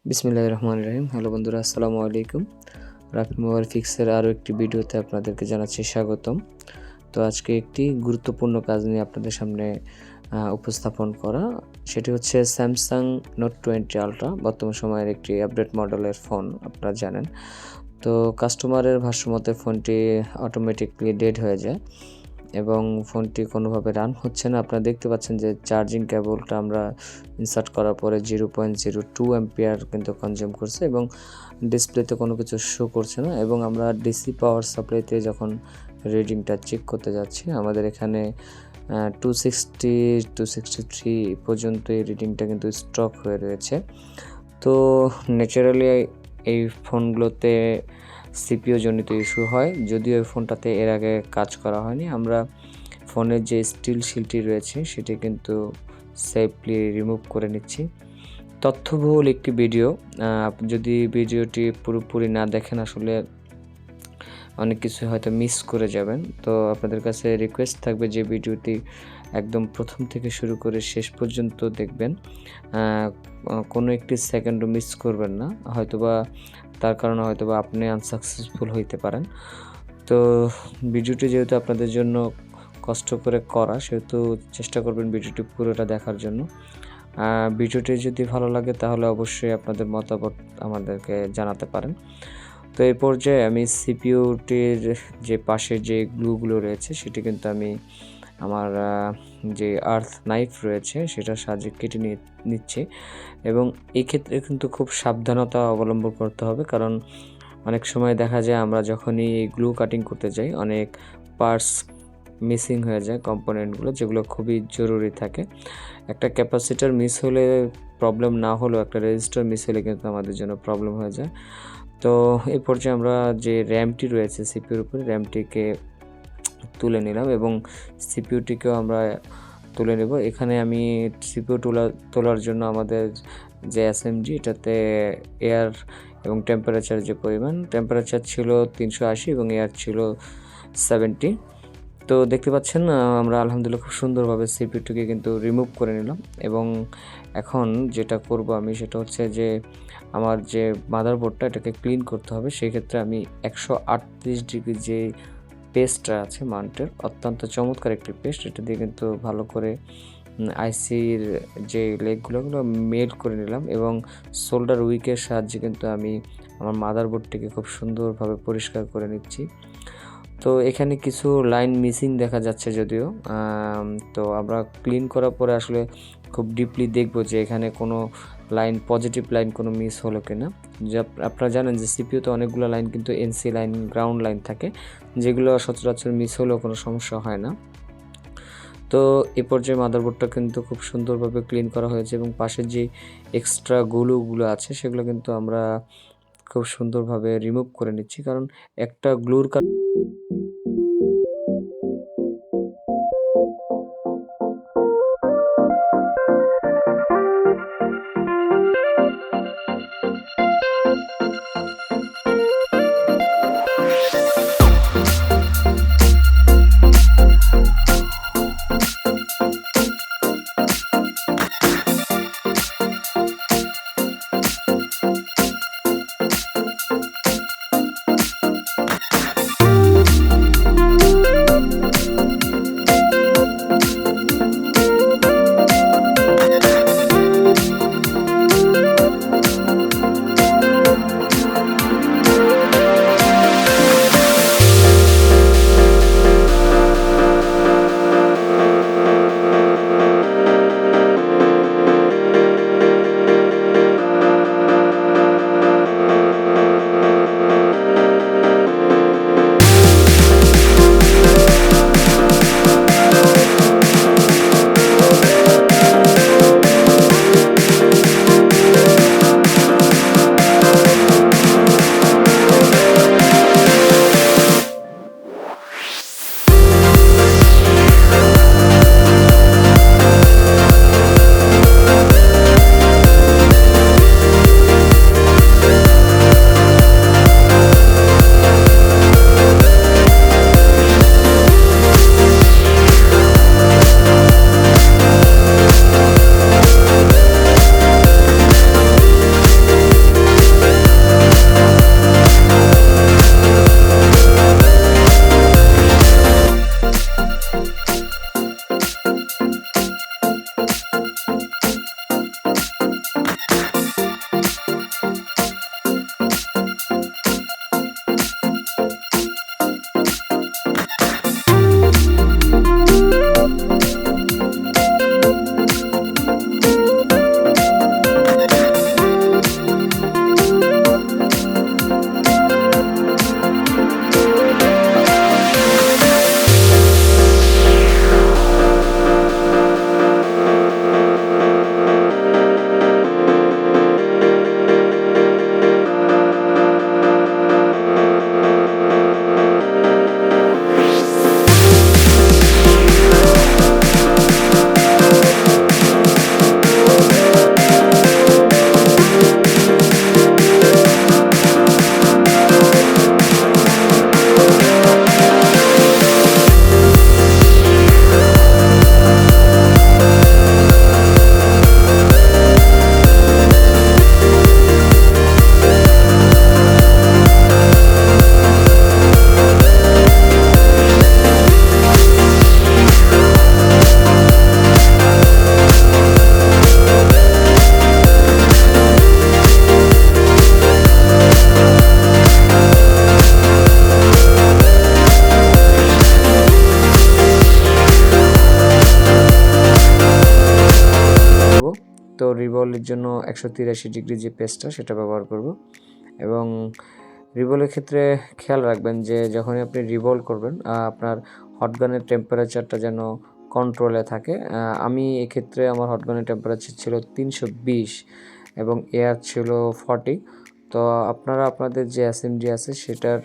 বিসমিল্লাহির রহমানির রহিম। হ্যালো বন্ধুরা, আসসালামু আলাইকুম। রাফি মোবাইল ফিক্সের আরও একটি ভিডিওতে আপনাদেরকে জানাচ্ছি স্বাগতম। তো আজকে একটি গুরুত্বপূর্ণ কাজ নিয়ে আপনাদের সামনে উপস্থাপন করা, সেটি হচ্ছে স্যামসাং নোট 20 আলট্রা, বর্তমান সময়ের একটি আপডেট মডেলের ফোন, আপনারা জানেন। তো কাস্টমারের ভাষ্যমতে ফোনটি অটোমেটিকলি ডেড হয়ে যায় এবং ফোনটি কোনোভাবে রান হচ্ছে না। আপনারা দেখতে পাচ্ছেন যে চার্জিং কেবলটা আমরা ইনসার্ট করার পরে 0.02 অ্যাম্পিয়ার কিন্তু কনজিউম করছে এবং ডিসপ্লেতে কোনো কিছু শো করছে না। এবং আমরা ডিসি পাওয়ার সাপ্লাইতে যখন রিডিংটা চেক করতে যাচ্ছি, আমাদের এখানে 263 পর্যন্ত এই রিডিংটা কিন্তু স্ট্রক হয়ে রয়েছে। তো ন্যাচারালি এই ফোনগুলোতে সিপিইউ জনিত ইস্যু হয়, যদিও এই ফোনটাতে এর আগে কাজ করা হয়নি। আমরা ফোনের যে স্টিল শিলটি রয়েছে সেটি কিন্তু সেফলি রিমুভ করে নিচ্ছি। তথ্যবহুল একটি ভিডিও, যদি ভিডিওটি পুরোপুরি না দেখেন আসলে অনেক কিছু হয়তো মিস করে যাবেন। তো আপনাদের কাছে রিকোয়েস্ট থাকবে যে ভিডিওটি একদম প্রথম থেকে শুরু করে শেষ পর্যন্ত দেখবেন, কোনো একটি সেকেন্ডও মিস করবেন না, হয়তোবা তার কারণে হয়তোবা আপনি আনসাকসেসফুল হইতে পারেন। তো ভিডিওটি যেহেতু আপনাদের জন্য কষ্ট করে করা, সেহেতু চেষ্টা করবেন ভিডিওটি পুরোটা দেখার জন্য। ভিডিওটি যদি ভালো লাগে তাহলে অবশ্যই আপনাদের মতামত আমাদেরকে জানাতে পারেন। তো এই পর্যায়ে আমি সিপিইউটির যে পাশে যে গ্লুগুলো রয়েছে সেটি কিন্তু আমি আমার যে আর্থ নাইফ রয়েছে সেটার সাহায্যে কেটে নিচ্ছি। এবং এই ক্ষেত্রে কিন্তু খুব সাবধানতা অবলম্বন করতে হবে, কারণ অনেক সময় দেখা যায় আমরা যখনই গ্লু কাটিং করতে যাই অনেক পার্টস মিসিং হয়ে যায়, কম্পোনেন্টগুলো যেগুলো খুবই জরুরি থাকে। একটা ক্যাপাসিটার মিস হলে প্রবলেম না হলেও একটা রেজিস্টার মিস হলে কিন্তু আমাদের জন্য প্রবলেম হয়ে যায়। তো এই পর্যায়ে আমরা যে র্যামটি রয়েছে সিপিইউর উপরে, র্যামটিকে তুলে নিলাম এবং সিপিইউটিকেও আমরা তুলে নেব। এখানে আমি সিপিইউ তোলার জন্য আমাদের যে এসএমজি, এটাতে এয়ার এবং টেম্পারেচার যে পরিমাণ, টেম্পারেচার ছিল 380 এবং এয়ার ছিল 70। তো দেখতে পাচ্ছেন আমরা আলহামদুলিল্লাহ খুব সুন্দরভাবে সিপিইউটিকে কিন্তু রিমুভ করে নিলাম। এবং এখন যেটা করব আমি সেটা হচ্ছে যে আমার যে মাদারবোর্ডটা এটাকে ক্লিন করতে হবে। সেক্ষেত্রে আমি 138 ডিগ্রি যে পেস্টটা আছে মাউন্টের, অত্যন্ত চমৎকার একটি পেস্ট, এটা দিয়ে কিন্তু ভালো করে আইসির যে লেগগুলো মেল্ট করে নিলাম এবং সোল্ডার উইকের সাহায্যে কিন্তু আমি আমার মাদারবোর্ডটিকে খুব সুন্দরভাবে পরিষ্কার করে নিচ্ছি। তো এখানে কিছু লাইন মিসিং দেখা যাচ্ছে যদিও, তো আমরা ক্লিন করার পরে আসলে খুব ডিপলি দেখব যে এখানে কোনো লাইন, পজিটিভ লাইন কোনো মিস হলো কিনা। আপনারা জানেন যে সিপিইউতে অনেকগুলো লাইন কিন্তু এনসি লাইন, গ্রাউন্ড লাইন থাকে, যেগুলো সচরাচর মিস হলেও কোনো সমস্যা হয় না। তো এ পর্যায়ে মাদারবোর্ডটা কিন্তু খুব সুন্দরভাবে ক্লিন করা হয়েছে এবং পাশের যে এক্সট্রা গ্লুগুলো আছে সেগুলো কিন্তু আমরা খুব সুন্দরভাবে রিমুভ করে নিচ্ছি, কারণ একটা গ্লুর ফানির জন্য 183 ডিগ্রি যে পেজটা সেটা ব্যবহার করব। এবং রিভলের ক্ষেত্রে খেয়াল রাখবেন যে যখনই আপনি রিভল করবেন আপনার হটগানের টেম্পারেচারটা যেন কন্ট্রোলে থাকে। আমি এক্ষেত্রে আমার হটগানের টেম্পারেচার ছিল 320 এবং এয়ার ছিল 40। তো আপনারা আপনাদের যে এসএমজি আছে সেটার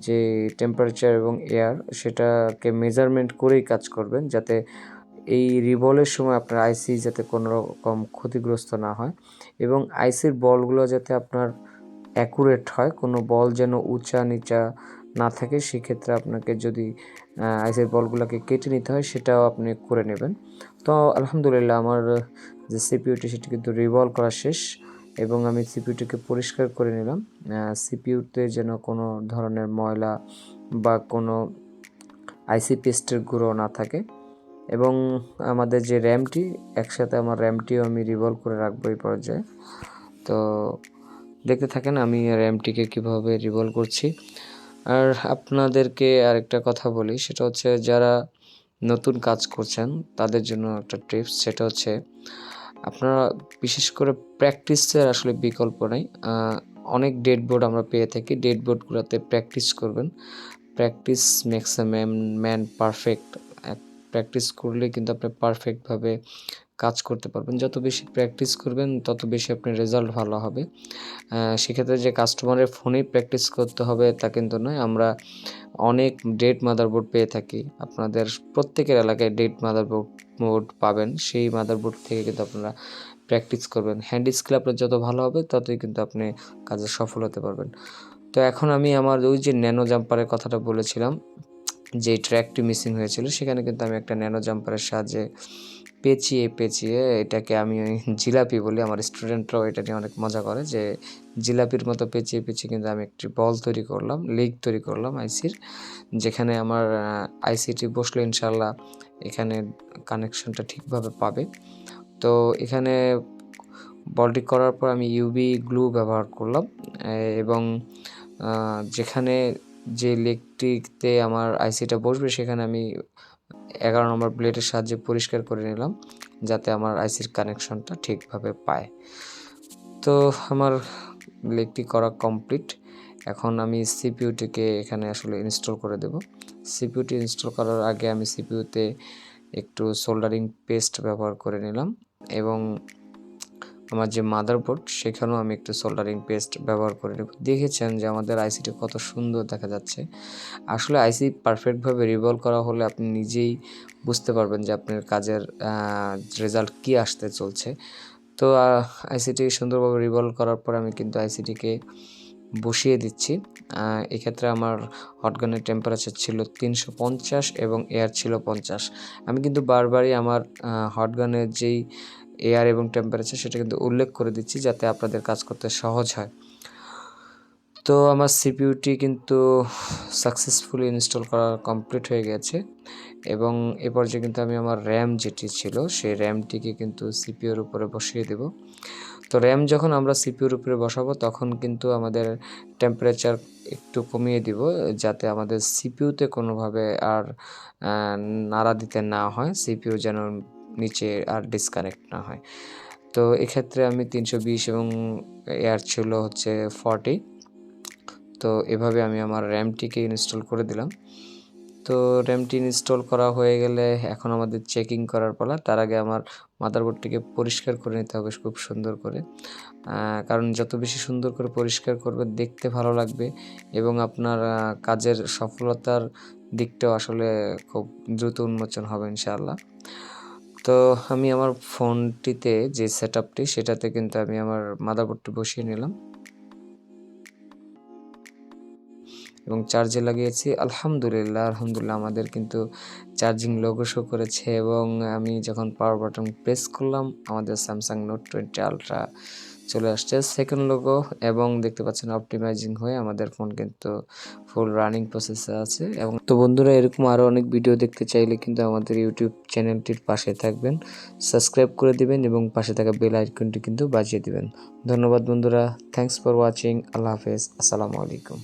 যে টেম্পারেচার এবং এয়ার সেটাকে মেজারমেন্ট করেই কাজ করবেন, যাতে এই রিভলের সময় আপনার আইসি যাতে কোনো রকম ক্ষতিগ্রস্ত না হয় এবং আইসির বলগুলো যাতে আপনার অ্যাকুরেট হয়, কোনো বল যেন উঁচা নিচা না থাকে। সেক্ষেত্রে আপনাকে যদি আইসির বলগুলোকে কেটে নিতে হয় সেটাও আপনি করে নেবেন। তো আলহামদুলিল্লাহ আমার যে সিপিইউটি সেটি কিন্তু রিভলভ করা শেষ এবং আমি সিপিইউটিকে পরিষ্কার করে নিলাম। সিপিইউতে যেন কোনো ধরনের ময়লা বা কোনো আইসি পেস্টের গুঁড়ো না থাকে। এবং আমাদের যে র্যামটি, একসাথে আমার র্যামটিও আমি রিভলভ করে রাখবো এই পর্যায়ে। তো দেখতে থাকেন আমি র্যামটিকে কীভাবে রিভলভ করছি। আর আপনাদেরকে আরেকটা কথা বলি, সেটা হচ্ছে যারা নতুন কাজ করছেন তাদের জন্য একটা টিপস, সেটা হচ্ছে আপনারা বিশেষ করে প্র্যাকটিসের আসলে বিকল্প নেই। অনেক ডেড বোর্ড আমরা পেয়ে থাকি, ডেড বোর্ডগুলোতে প্র্যাকটিস করবেন। Practice makes a man perfect. Practice করলে কিন্তু আপনি পারফেক্টভাবে কাজ করতে পারবেন। যত বেশি প্র্যাকটিস করবেন তত বেশি আপনার রেজাল্ট ভালো হবে। সেক্ষেত্রে যে কাস্টমারের ফোনেই প্র্যাকটিস করতে হবে তা কিন্তু নয়। আমরা অনেক ডেড মাদারবোর্ড পেয়ে থাকি, আপনাদের প্রত্যেকের এলাকায় ডেড মাদারবোর্ড পাবেন। সেই মাদারবোর্ড থেকে কিন্তু আপনারা প্র্যাকটিস করবেন। হ্যান্ড স্কিল আপনার যত ভালো হবে ততই কিন্তু আপনি কাজে সফল হতে পারবেন। তো এখন আমি আমার ওই যে ন্যানো জাম্পারের কথাটা বলেছিলাম, যে ট্র্যাকটি মিসিং হয়েছিল, সেখানে কিন্তু আমি একটা ন্যানো জাম্পারের সাহায্যে পেঁচিয়ে এটাকে আমি জিলাপি বলি। আমার স্টুডেন্টরাও এটা নিয়ে অনেক মজা করে যে জিলাপির মতো পেঁচিয়ে কিন্তু আমি একটি বল তৈরি করলাম, লিগ তৈরি করলাম আইসির, যেখানে আমার আইসিটি বসলে ইনশাল্লাহ এখানে কানেকশনটা ঠিকভাবে পাবে। তো এখানে বলটি করার পর আমি ইউভি গ্লু ব্যবহার করলাম এবং যেখানে যে লেগটিতে আমার আইসিটা বসবে সেখানে আমি 11 নম্বর ব্লেডের সাহায্যে পরিষ্কার করে নিলাম, যাতে আমার আইসির কানেকশনটা ঠিকভাবে পায়। তো আমার লেগটি করা কমপ্লিট। এখন আমি সিপিইউটিকে এখানে আসলে ইনস্টল করে দেব। সিপিইউটি ইনস্টল করার আগে আমি সিপিইউতে একটু সোল্ডারিং পেস্ট ব্যবহার করে নিলাম এবং আমার যে মাদারবোর্ড সেখানেও আমি একটু সোল্ডারিং পেস্ট ব্যবহার করে নেব। দেখেছেন যে আমাদের আইসিটি কত সুন্দর দেখা যাচ্ছে। আসলে আইসি পারফেক্টভাবে রিভলভ করা হলে আপনি নিজেই বুঝতে পারবেন যে আপনার কাজের রেজাল্ট কী আসতে চলছে। তো আইসিটি সুন্দরভাবে রিভলভ করার পর আমি কিন্তু আইসিটিকে বসিয়ে দিচ্ছি। এক্ষেত্রে আমার হটগানের টেম্পারেচার ছিল 350 এবং এয়ার ছিল 50। আমি কিন্তু বারবারই আমার হটগানের যেই এয়ার এবং টেম্পারেচার সেটা কিন্তু উল্লেখ করে দিচ্ছি, যাতে আপনাদের কাজ করতে সহজ হয়। তো আমার সিপিইউটি কিন্তু সাকসেসফুলি ইনস্টল করা কমপ্লিট হয়ে গেছে এবং এ পর্যায়ে কিন্তু আমি আমার র্যাম যেটি ছিল সেই র্যামটিকে কিন্তু সিপিইউর উপরে বসিয়ে দেব। তো র্যাম যখন আমরা সিপিইউর উপরে বসাবো তখন কিন্তু আমাদের টেম্পারেচার একটু কমিয়ে দিব, যাতে আমাদের সিপিইউতে কোনোভাবে আর নাড়া দিতে না হয়, সিপিইউ যেন নিচে আর ডিসকানেক্ট না হয়। তো এক্ষেত্রে আমি 320 এবং এয়ার ছিল হচ্ছে 40। তো এভাবে আমি আমার র্যামটিকে ইনস্টল করে দিলাম। তো র্যামটি ইনস্টল করা হয়ে গেলে এখন আমাদের চেকিং করার পালা। তার আগে আমার মাদারবোর্ডটিকে পরিষ্কার করে নিতে হবে খুব সুন্দর করে, কারণ যত বেশি সুন্দর করে পরিষ্কার করবে দেখতে ভালো লাগবে এবং আপনার কাজের সফলতার দিকটাও আসলে খুব দ্রুত উন্মোচন হবে ইনশাআল্লাহ। তো আমি আমার ফোনটিতে যে সেটআপটি সেটাতে কিন্তু আমি আমার মাদারবোর্ডটি বসিয়ে নিলাম এবং চার্জে লাগিয়েছি। আলহামদুলিল্লাহ আমাদের কিন্তু চার্জিং লোগো শো করেছে এবং আমি যখন পাওয়ার বাটন প্রেস করলাম আমাদের স্যামসাং নোট 20 আলট্রা চলে আসছে সেকেন্ড লোগো এবং দেখতে পাচ্ছেন অপটিমাইজিং হয়ে আমাদের ফোন কিন্তু ফুল রানিং প্রসেসে আছে। এবং তো বন্ধুরা, এরকম আরও অনেক ভিডিও দেখতে চাইলে কিন্তু আমাদের ইউটিউব চ্যানেলটির পাশে থাকবেন, সাবস্ক্রাইব করে দিবেন এবং পাশে থাকা বেল আইকনটি কিন্তু বাজিয়ে দিবেন। ধন্যবাদ বন্ধুরা, থ্যাংকস ফর ওয়াচিং। আল্লাহ হাফেজ, আসসালামু আলাইকুম।